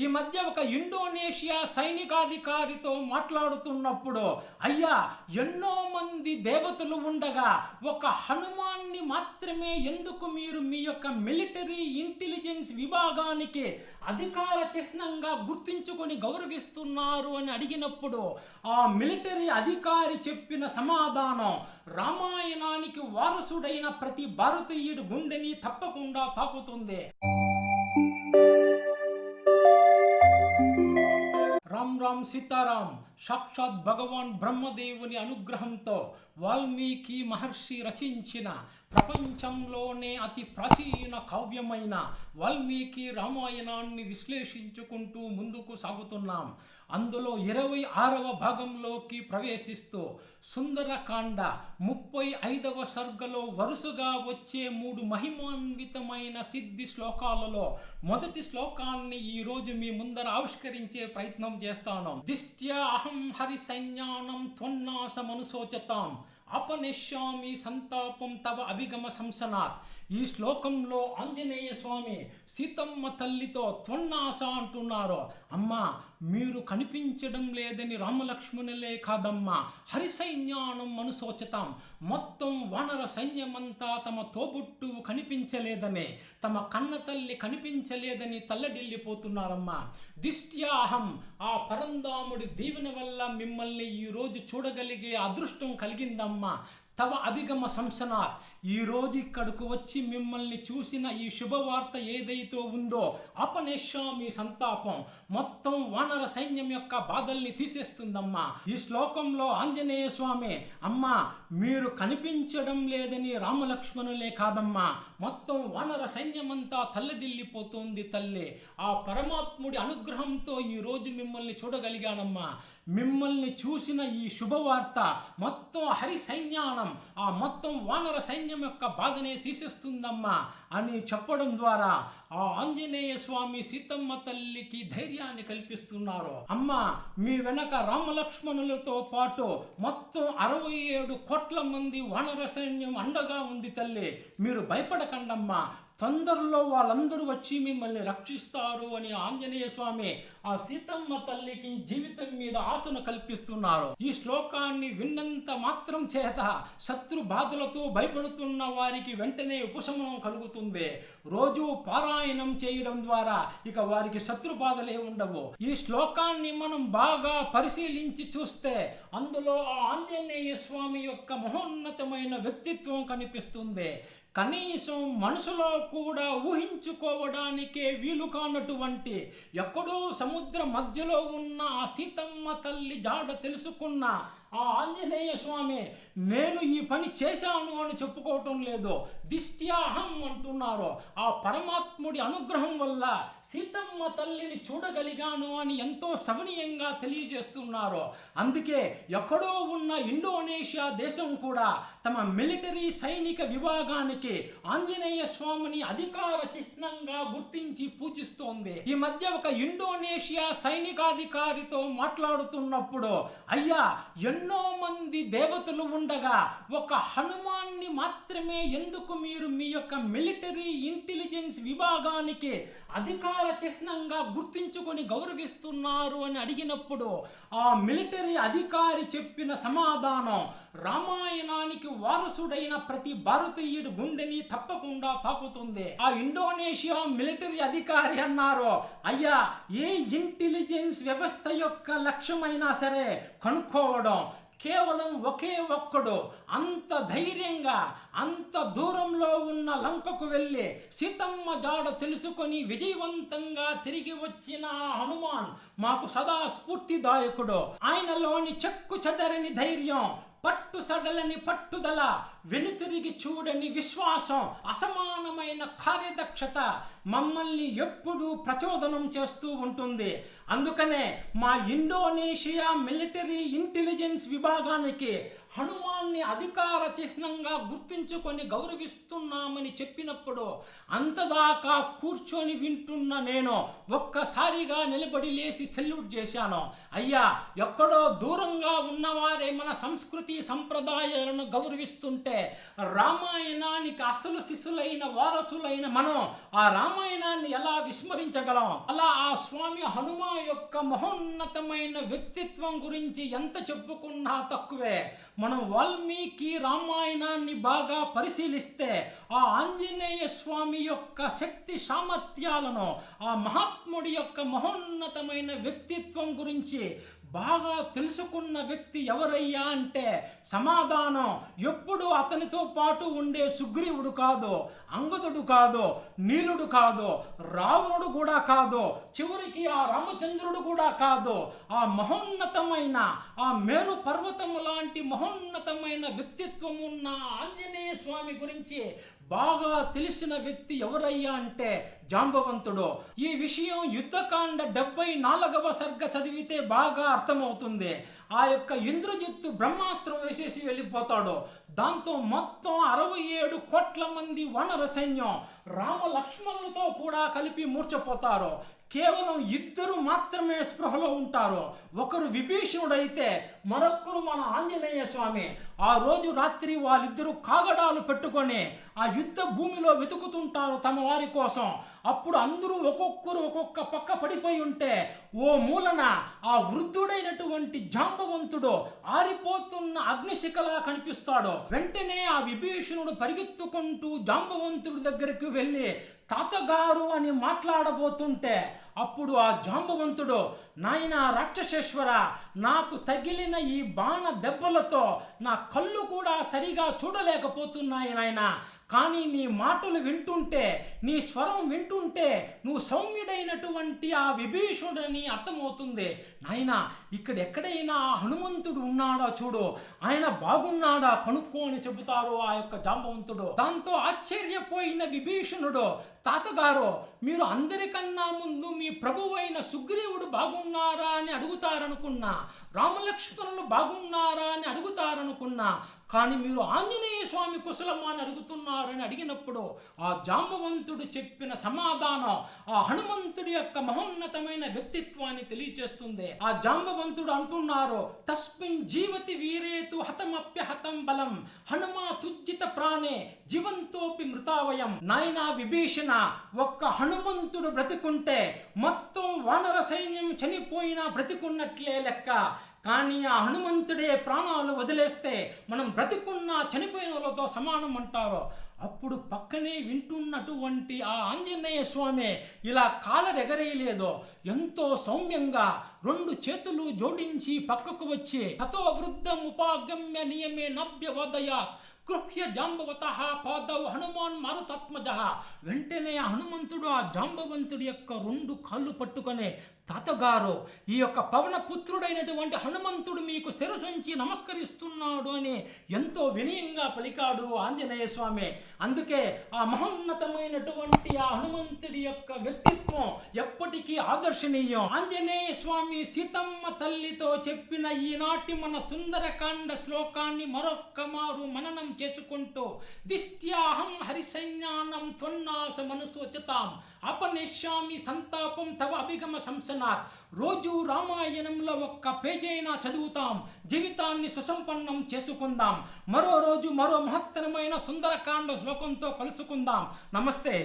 ఈ మధ్య ఒక ఇండోనేషియా సైనికాధికారితో మాట్లాడుతున్నప్పుడు, అయ్యా, ఎన్నో మంది దేవతలు ఉండగా ఒక హనుమాన్ని మాత్రమే ఎందుకు మీరు మీ యొక్క మిలిటరీ ఇంటెలిజెన్స్ విభాగానికి అధికార చిహ్నంగా గుర్తించుకొని గౌరవిస్తున్నారు అని అడిగినప్పుడు ఆ మిలిటరీ అధికారి చెప్పిన సమాధానం రామాయణానికి వారసుడైన ప్రతి భారతీయుడి గుండెని తప్పకుండా తాకుతుంది. రామ్ రామ్ సీతారాం. సాక్షాత్ భగవాన్ బ్రహ్మదేవుని అనుగ్రహంతో వాల్మీకి మహర్షి రచించిన ప్రపంచంలోనే అతి ప్రాచీన కావ్యమైన వాల్మీకి రామాయణాన్ని విశ్లేషించుకుంటూ ముందుకు సాగుతున్నాం. అందులో 26వ భాగంలోకి ప్రవేశిస్తూ సుందరకాండ 35వ సర్గలో వరుసగా వచ్చే 3 మహిమాన్వితమైన సిద్ధి శ్లోకాలలో మొదటి శ్లోకాన్ని ఈరోజు మీ ముందర ఆవిష్కరించే ప్రయత్నం చేస్తాను. దిష్ట్యా అహం హరి సైన్యానం త్వన్నాశమనుశోచతాం అపనిష్యామి సంతాపం తవ అభిగమ సంసనాత్. ఈ శ్లోకంలో ఆంజనేయ స్వామి సీతమ్మ తల్లితో త్వన్నాశ అంటున్నారు. అమ్మా, మీరు కనిపించడం లేదని రామలక్ష్మణులే కాదమ్మా, హరిసైన్యానం అనుశోచతాం, మొత్తం వానర సైన్యమంతా తమ తోబుట్టువు కనిపించలేదని, తమ కన్న తల్లి కనిపించలేదని తల్లడిల్లిపోతున్నారమ్మా. దిష్ట్యాహం, ఆ పరంధాముడి దీవెన వల్ల మిమ్మల్ని ఈరోజు చూడగలిగే అదృష్టం కలిగిందమ్మా. తవ అభిగమ సంసనాత్, ఈరోజు ఇక్కడకు వచ్చి మిమ్మల్ని చూసిన ఈ శుభవార్త ఏదైతే ఉందో అపనేష్యామి సంతాపం, మొత్తం వానర సైన్యం యొక్క బాధల్ని తీసేస్తుందమ్మా. ఈ శ్లోకంలో ఆంజనేయ స్వామి, అమ్మా, మీరు కనిపించడం లేదని రామలక్ష్మణులే కాదమ్మా, మొత్తం వానర సైన్యమంతా తల్లడిల్లిపోతుంది తల్లి. ఆ పరమాత్ముడి అనుగ్రహంతో ఈరోజు మిమ్మల్ని చూడగలిగానమ్మా. మిమ్మల్ని చూసిన ఈ శుభవార్త మొత్తం హరి సైన్యానం, ఆ మొత్తం వానర సైన్యం యొక్క బాధనే తీసేస్తుందమ్మా అని చెప్పడం ద్వారా ఆ ఆంజనేయ స్వామి సీతమ్మ తల్లికి ధైర్యాన్ని కల్పిస్తున్నారు. అమ్మా, మీ వెనక రామలక్ష్మణులతో పాటు మొత్తం 67 కోట్ల మంది వానర సైన్యం అండగా ఉంది తల్లి. మీరు భయపడకండమ్మా, తొందరలో వాళ్ళందరూ వచ్చి మిమ్మల్ని రక్షిస్తారు అని ఆంజనేయ స్వామి ఆ సీతమ్మ తల్లికి జీవితం మీద ఆశను కల్పిస్తున్నారు. ఈ శ్లోకాన్ని విన్నంత మాత్రం చేత శత్రు బాధలతో భయపడుతున్న వారికి వెంటనే ఉపశమనం కలుగుతుంది. రోజు పారాయణం చేయడం ద్వారా ఇక వారికి శత్రు బాధలే ఉండవు. ఈ శ్లోకాన్ని మనం బాగా పరిశీలించి చూస్తే అందులో ఆ ఆంజనేయ స్వామి యొక్క మహోన్నతమైన వ్యక్తిత్వం కనిపిస్తుంది. కనీసం మనసులో కూడా ఊహించుకోవడానికే వీలు కానటువంటి ఎక్కడో సముద్ర మధ్యలో ఉన్న ఆ సీతమ్మ తల్లి జాడ తెలుసుకున్న ఆ ఆంజనేయ స్వామి నేను ఈ పని చేశాను అని చెప్పుకోవటం లేదు, దిష్ట్యాహం అంటున్నారు. ఆ పరమాత్ముడి అనుగ్రహం వల్ల సీతమ్మ తల్లిని చూడగలిగాను అని ఎంతో సవనీయంగా తెలియజేస్తున్నారు. అందుకే ఎక్కడో ఉన్న ఇండోనేషియా దేశం కూడా తమ మిలిటరీ సైనిక విభాగానికి ఆంజనేయ స్వామిని అధికార చిహ్నంగా గుర్తించి పూజిస్తోంది. ఈ మధ్య ఒక ఇండోనేషియా సైనికాధికారితో మాట్లాడుతున్నప్పుడు, అయ్యా, ఎన్నో మంది దేవతలు ఉండగా ఒక హనుమాన్ని మాత్రమే ఎందుకు మీరు మీ యొక్క మిలిటరీ ఇంటెలిజెన్స్ విభాగానికి అధికార చిహ్నంగా గుర్తించుకొని గౌరవిస్తున్నారు అని అడిగినప్పుడు ఆ మిలిటరీ అధికారి చెప్పిన సమాధానం రామాయణానికి వారసుడైన ప్రతి భారతీయుడి గుండెని తప్పకుండా తాకుతుంది. ఆ ఇండోనేషియా మిలిటరీ అధికారి అన్నారు, అయ్యా, ఏ ఇంటెలిజెన్స్ వ్యవస్థ యొక్క లక్ష్యమైనా సరే కనుక్కోవడం కేవలం ఒకే ఒక్కడు అంత ధైర్యంగా అంత దూరంలో ఉన్న లంకకు వెళ్ళి సీతమ్మ జాడ తెలుసుకొని విజయవంతంగా తిరిగి వచ్చిన హనుమాన్ మాకు సదా స్ఫూర్తిదాయకుడు. ఆయనలోని చెక్కు చెదరని ధైర్యం, పట్టు సడలని పట్టుదల, వెనుతిరిగి చూడని విశ్వాసం, అసమానమైన కార్యదక్షత మమ్మల్ని ఎప్పుడూ ప్రచోదనం చేస్తూ ఉంటుంది. అందుకనే మా ఇండోనేషియా మిలిటరీ ఇంటెలిజెన్స్ విభాగానికి హనుమాన్ని అధికార చిహ్నంగా గుర్తించుకొని గౌరవిస్తున్నామని చెప్పినప్పుడు అంతదాకా కూర్చొని వింటున్న నేను ఒక్కసారిగా నిలబడి లేచి సెల్యూట్ చేశాను. అయ్యా, ఎక్కడో దూరంగా ఉన్నవారే మన సంస్కృతి సంప్రదాయాలను గౌరవిస్తుంటే అంటే రామాయణానికి అసలు శిశులైన వారసులైన మనం ఆ రామాయణాన్ని ఎలా విస్మరించగలం? అలా ఆ స్వామి హనుమ యొక్క మహోన్నతమైన వ్యక్తిత్వం గురించి ఎంత చెప్పుకున్నా తక్కువే. మనం వాల్మీకి రామాయణాన్ని బాగా పరిశీలిస్తే ఆ ఆంజనేయ స్వామి యొక్క శక్తి సామర్థ్యాలను, ఆ మహాత్ముడి యొక్క మహోన్నతమైన వ్యక్తిత్వం గురించి బాగా తెలుసుకున్న వ్యక్తి ఎవరయ్యా అంటే సమాధానం ఎప్పుడు అతనితో పాటు ఉండే సుగ్రీవుడు కాదు, అంగదుడు కాదు, నీలుడు కాదు, రావణుడు కూడా కాదు, చివరికి ఆ రామచంద్రుడు కూడా కాదు. ఆ మహోన్నతమైన ఆ మేరు పర్వతము లాంటి మహోన్నతమైన వ్యక్తిత్వం ఉన్న ఆంజనేయ స్వామి గురించి బాగా తెలిసిన వ్యక్తి ఎవరయ్యా అంటే జాంబవంతుడు. ఈ విషయం యుద్ధకాండ 74వ సర్గ చదివితే బాగా అర్థమవుతుంది. ఆ యొక్క ఇంద్రజిత్తు బ్రహ్మాస్త్రం వేసేసి వెళ్ళిపోతాడు. దాంతో మొత్తం 67 కోట్ల మంది వానర సైన్యం రామ లక్ష్మణులతో కూడా కలిపి మూర్ఛపోతారు. కేవలం 2 మాత్రమే స్పృహలో ఉంటారు. ఒకరు విభీషణుడైతే మరొకరు మన ఆంజనేయ స్వామి. ఆ రోజు రాత్రి వాళ్ళిద్దరూ కాగడాలు పెట్టుకొని ఆ యుద్ధ భూమిలో వెతుకుతుంటారు తమ వారి కోసం. అప్పుడు అందరూ ఒక్కొక్కరు ఒక్కొక్క పక్క పడిపోయి ఉంటే ఓ మూలన ఆ వృద్ధుడైనటువంటి జాంబవంతుడు ఆరిపోతున్న అగ్నిశిఖలా కనిపిస్తాడు. వెంటనే ఆ విభీషణుడు పరిగెత్తుకుంటూ జాంబవంతుడి దగ్గరికి వెళ్ళి తాతగారు అని మాట్లాడబోతుంటే అప్పుడు ఆ జాంబవంతుడు, నాయనా రాక్షసేశ్వర, నాకు తగిలిన ఈ బాణ దెబ్బలతో నా కళ్ళు కూడా సరిగా చూడలేకపోతున్నాయి నాయనా. కానీ నీ మాటలు వింటుంటే, నీ స్వరం వింటుంటే నువ్వు సౌమ్యుడైనటువంటి ఆ విభీషణుడని అర్థమవుతుంది. నాయనా, ఇక్కడ ఎక్కడైనా హనుమంతుడు ఉన్నాడా చూడు, ఆయన బాగున్నాడా కనుక్కో అని చెబుతారు ఆ యొక్క జాంబవంతుడు. దాంతో ఆశ్చర్యపోయిన విభీషణుడు, తాతగారు, మీరు అందరికన్నా ముందు మీ ప్రభువైన సుగ్రీవుడు బాగున్నారా అని అడుగుతారనుకున్నా, రామలక్ష్మణులు బాగున్నారా అని అడుగుతారనుకున్నా, కానీ మీరు ఆంజనేయ స్వామి కుశలమా అని అడుగుతున్నారని అడిగినప్పుడు ఆ జాంబవంతుడు చెప్పిన సమాధానం ఆ హనుమంతుడి యొక్క మహోన్నతమైన వ్యక్తిత్వాన్ని తెలియచేస్తుంది. ఆ జాంబవంతుడు అంటున్నారు, తస్మిన్ జీవతి వీరేతు హతమప్యహతం బలం హనుమా తుజ్జిత ప్రాణే జీవంతోపి మృతావయం. నాయనా విభీషణ, ఒక్క హనుమంతుడు బ్రతికుంటే మొత్తం వానర సైన్యం చనిపోయినా బ్రతికున్నట్లే లెక్క. కానీ ఆ హనుమంతుడే ప్రాణాలు వదిలేస్తే మనం బ్రతికున్న చనిపోయిన వాళ్ళతో సమానం అంటారు. అప్పుడు పక్కనే వింటున్నటువంటి ఆ ఆంజనేయ స్వామి ఇలా కాలరెగరేయలేదు, ఎంతో సౌమ్యంగా 2 చేతులు జోడించి పక్కకు వచ్చి తతో వృద్ధం ఉపాగమ్య నియమే నభ్యవదయాత్ గృహ్య జాంబవతః పాదౌ హనుమాన్ మారుతాత్మజః. వెంటనే ఆ హనుమంతుడు ఆ జాంబవంతుడి యొక్క 2 కాళ్ళు పట్టుకొని, తాతగారు, ఈ యొక్క పవన పుత్రుడైనటువంటి హనుమంతుడు మీకు శిరసుంచి నమస్కరిస్తున్నాడు అని ఎంతో వినయంగా పలికాడు ఆంజనేయ స్వామి. అందుకే ఆ మహోన్నతమైనటువంటి ఆ హనుమంతుడి యొక్క వ్యక్తిత్వం ఎప్పటికీ ఆదర్శనీయం. ఆంజనేయ స్వామి సీతమ్మ తల్లితో చెప్పిన ఈనాటి మన సుందరకాండ శ్లోకాన్ని మరొక్క మారు మననం చేసుకుంటూ, దిష్ట్యాహం హరిసైన్యానం త్వన్నాస మనసోచతాం అపనిష్యామి సంతాపం తవ అభిగమ సంసనాత్. రోజు రామాయణంలో ఒక్క పేజైనా చదువుతాం, జీవితాన్ని సుసంపన్నం చేసుకుందాం. మరో రోజు మరో మహత్తరమైన సుందరకాండ శ్లోకంతో కలుసుకుందాం. నమస్తే.